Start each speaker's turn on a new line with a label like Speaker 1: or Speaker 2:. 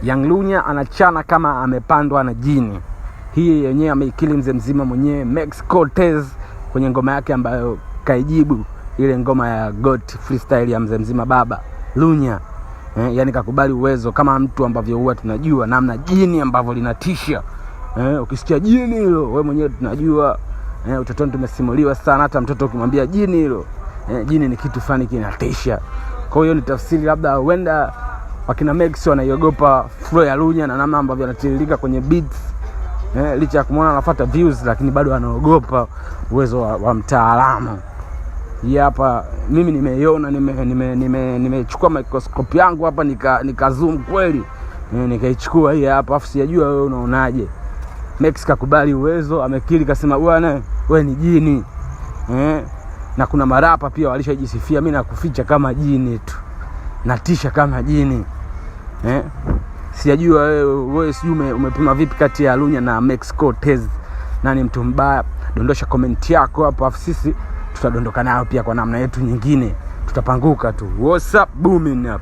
Speaker 1: Young Lunya anachana kama amepandwa na jini. Hii yenyewe ameikili mzee mzima mwenyewe Max Cortez kwenye ngoma yake ambayo kaijibu ile ngoma ya GOAT freestyle ya mzee mzima baba Lunya. Yani kakubali uwezo kama mtu ambavyo huwa tunajua namna jini ambavyo linatisha. Ukisikia jini hilo wewe mwenyewe tunajua. Utotoni tumesimuliwa sana, hata mtoto ukimwambia jini hilo, jini ni kitu fulani kinatisha. Kwa hiyo ni tafsiri labda huenda wakina Max wanaiogopa flow ya Lunya na namna ambavyo anatiririka kwenye beats. Licha ya kumuona anafuata views lakini bado anaogopa uwezo wa mtaalamu. Hii hapa mimi nimeiona, nimechukua microscope yangu hapa nika zoom kweli. Nikaichukua hii hapa, afu sijajua wewe unaonaje. Max kakubali uwezo, amekiri kasema bwana wewe ni jini. Na kuna marapa pia walishajisifia, mimi nakuficha kama jini tu. Natisha kama jini. Sijajua wewe sijui umepima vipi kati ya Lunya na Max Cortez, nani mtu mbaya? Dondosha comment yako hapo, afu sisi tutadondoka nayo pia kwa namna yetu nyingine, tutapanguka tu. What's up booming up.